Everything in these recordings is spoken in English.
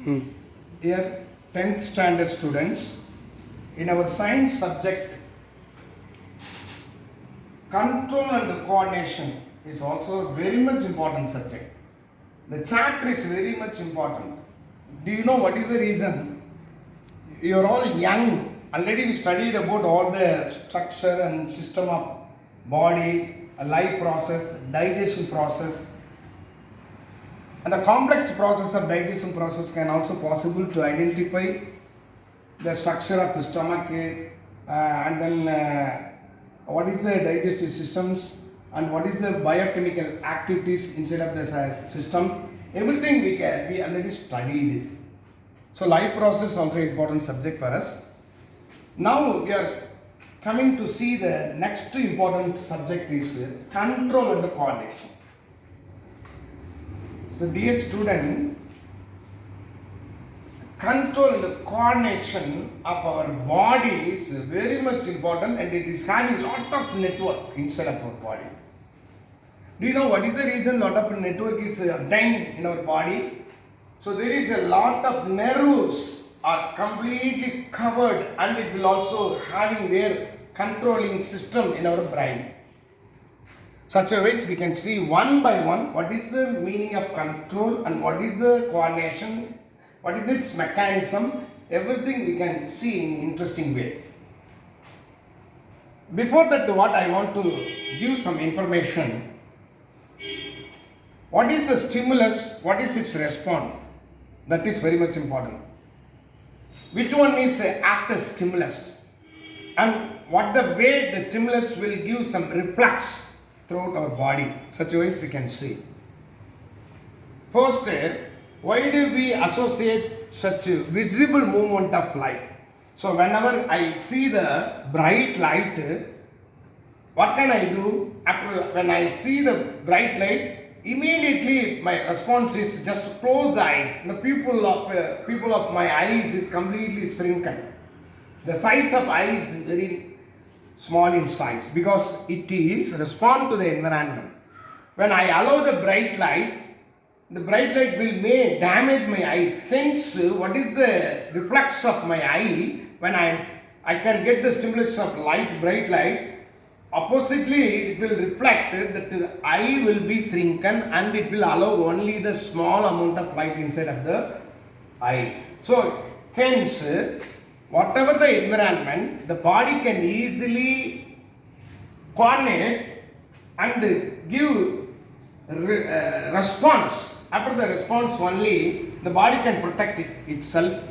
Dear 10th standard students, in our science subject, control and coordination is also a very much important subject. The chapter is very much important. Do you know what is the reason? You are all young. Already we studied about all the structure and system of body, a life process, digestion process, and the complex process of digestion process can also possible to identify the structure of the stomach and then what is the digestive systems and what is the biochemical activities inside of the system. Everything we already studied. So life process also important subject for us. Now we are coming to see the next important subject is control and coordination. So dear students, control and coordination of our body is very much important and it is having lot of network inside of our body. Do you know what is the reason lot of network is obtained in our body? So there is a lot of nerves are completely covered and it will also having their controlling system in our brain. Such a ways we can see one by one what is the meaning of control and what is the coordination, what is its mechanism, everything we can see in interesting way. Before that, what I want to give some information. What is the stimulus, what is its response? That is very much important. Which one is act as stimulus and what the way the stimulus will give some reflex throughout our body, such a ways we can see. First, why do we associate such a visible movement of light? So whenever I see the bright light, what can I do? After when I see the bright light, immediately my response is just close the eyes. The pupil of my eyes is completely shrunken. The size of eyes is very small in size because it is respond to the environment. When I allow the bright light will may damage my eyes. Hence, what is the reflex of my eye when I can get the stimulus of light, bright light. Oppositely, it will reflect that the eye will be shrunken and it will allow only the small amount of light inside of the eye. So, hence, whatever the environment, the body can easily coordinate and give response. After the response only, the body can protect itself,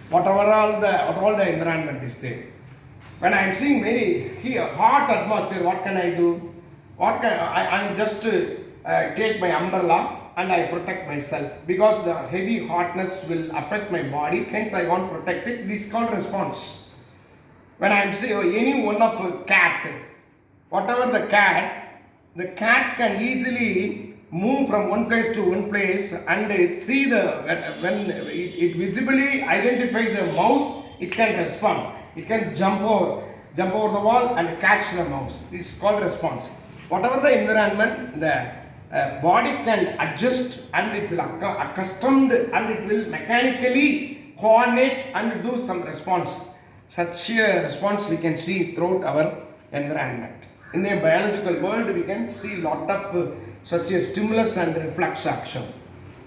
whatever all the environment is there. When I am seeing very hot atmosphere, what can I do? I am just take my umbrella and I protect myself because the heavy hotness will affect my body. Hence, I want to protect it. This is called response. When I am seeing any one of a cat, whatever the cat can easily move from one place to one place and it see when it visibly identify the mouse, it can respond. It can jump over the wall and catch the mouse. This is called response. Whatever the environment, the body can adjust and it will accustomed and it will mechanically coordinate and do some response. Such a response we can see throughout our environment. In the biological world, we can see lot of such a stimulus and reflex action.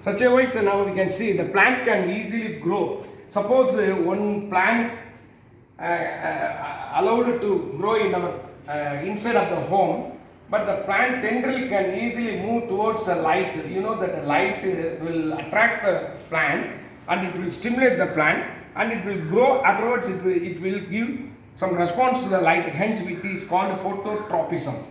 Such a way, so now we can see the plant can easily grow. Suppose one plant allowed to grow in our inside of the home, but the plant tendril can easily move towards the light. You know that the light will attract the plant and it will stimulate the plant and it will grow. Afterwards, it will give some response to the light. Hence, it is called phototropism.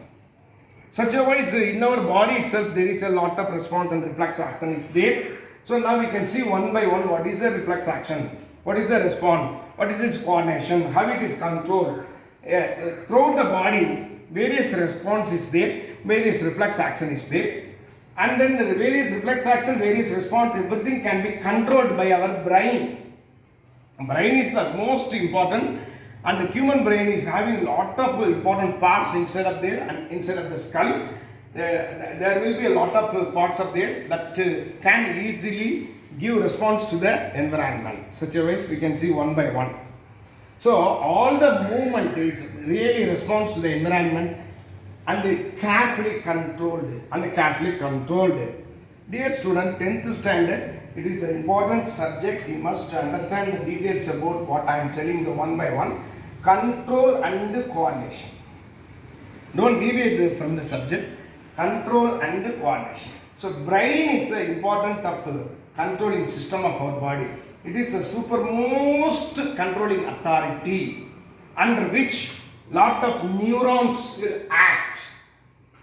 Such a way, in our body itself, there is a lot of response and reflex action is there. So now we can see one by one what is the reflex action, what is the response, what is its coordination, how it is controlled. Throughout the body, various response is there, various reflex action is there. And then the various reflex action, various response, everything can be controlled by our brain. Brain is the most important and the human brain is having lot of important parts inside of there and inside of the skull. There will be a lot of parts of there that can easily give response to the environment. Such a ways we can see one by one. So all the movement is really response to the environment and carefully controlled. Dear student, 10th standard, it is an important subject. You must understand the details about what I am telling you one by one. Control and coordination. Don't deviate from the subject. Control and coordination. So brain is the important of controlling system of our body. It is the supermost controlling authority under which lot of neurons will act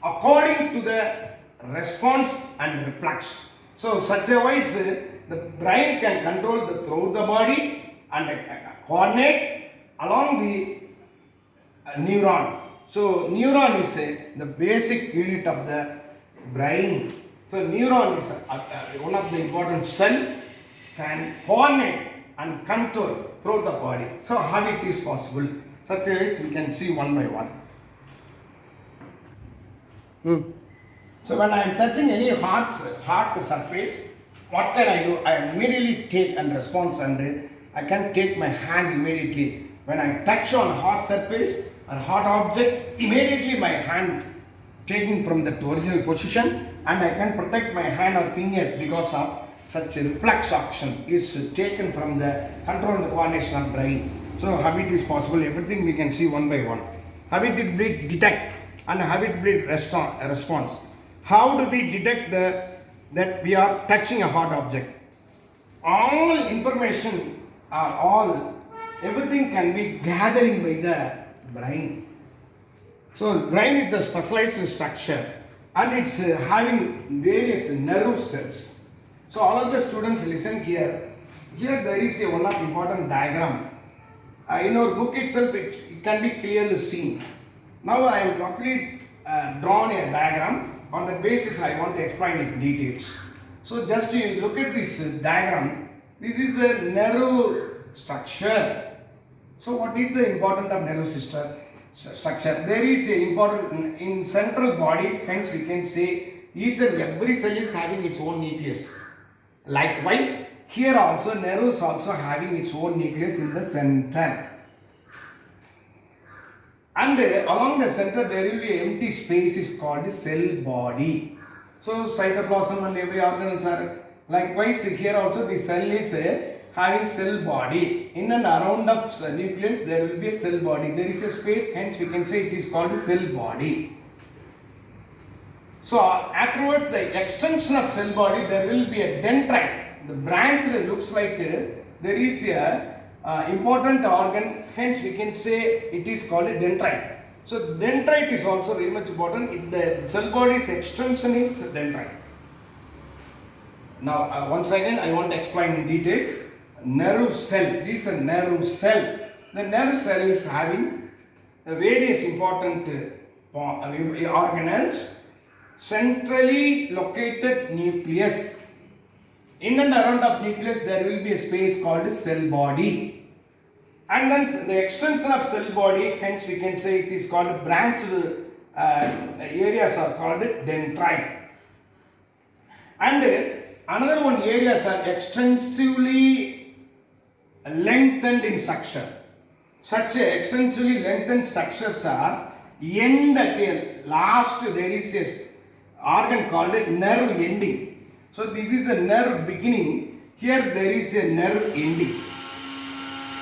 according to the response and reflex. So such a wise the brain can control throughout the body and coordinate along the neuron. So neuron is the basic unit of the brain. So neuron is one of the important cell, can coordinate and control throughout the body. So how it is possible? Such a ways we can see one by one. So when I am touching any hard surface, what can I do? I immediately take and response, and I can take my hand immediately. When I touch on hard surface or hard object, immediately my hand taking from the original position, and I can protect my hand or finger because of such a reflex action is taken from the control and the coordination of brain. So how it is possible? Everything we can see one by one. How it will be detect and how it will be response. How do we detect that we are touching a hard object? All information everything can be gathering by the brain. So brain is the specialized structure and it's having various nerve cells. So all of the students listen here. Here there is one of important diagram. In our book itself it can be clearly seen. Now I am roughly drawn a diagram. On that basis I want to explain it in details. So just you look at this diagram. This is a nerve structure. So what is the importance of nerve structure? There is a important in central body, hence we can say each and every cell is having its own nucleus. Likewise, here also nerves also having its own nucleus in the center. And along the center there will be empty space is called the cell body. So cytoplasm and every organelles are likewise here also the cell is having cell body. In and around of nucleus there will be a cell body. There is a space, hence we can say it is called the cell body. So afterwards the extension of cell body there will be a dendrite. The branch looks like there is a important organ, hence we can say it is called a dendrite. So dendrite is also very much important. If the cell body's extension is dendrite. Now once again I want to explain in details. Nerve cell. This is a nerve cell. The nerve cell is having various important organelles. Centrally located nucleus. In and around of nucleus there will be a space called cell body. And then the extension of cell body, hence we can say it is called branched areas are called dendrite. And another one areas are extensively lengthened in structure. Such extensively lengthened structures are end at the last there is a organ called nerve ending. So this is the nerve beginning. Here there is a nerve ending.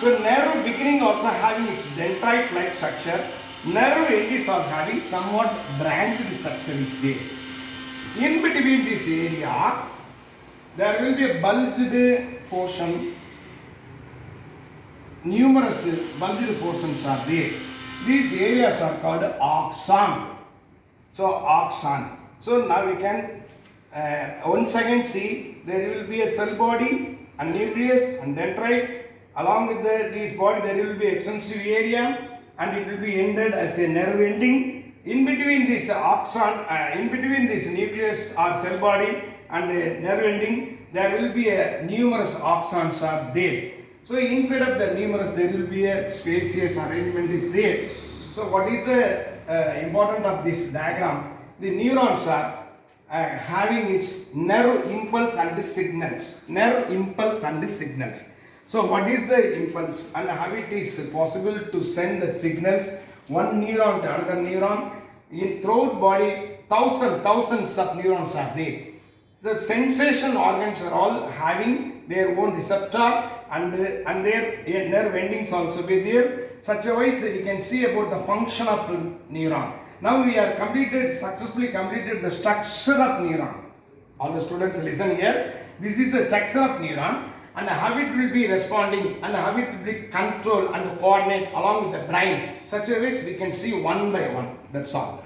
So nerve beginning also having its dendrite like structure. Nerve endings are having somewhat branched structure is there. In between this area there will be a bulged portion. Numerous bulged portions are there. These areas are called axon. So axon. So now we can once again see there will be a cell body and nucleus and dendrite. Along with this body there will be extensive area and it will be ended as a nerve ending. In between this axon, in between this nucleus or cell body and nerve ending, there will be a numerous axons are there. So inside of the numerous there will be a spacious arrangement is there. So what is the importance of this diagram? The neurons are having its nerve impulse and signals. Nerve impulse and signals. So what is the impulse and how it is possible to send the signals one neuron to another neuron? In throughout body, thousands of neurons are there. The sensation organs are all having their own receptor and their nerve endings also be there. Such a wise we can see about the function of neuron. Now we are successfully completed the structure of neuron. All the students listen here. This is the structure of neuron and how it will be responding and how it will be control and coordinate along with the brain. Such a ways we can see one by one. That's all.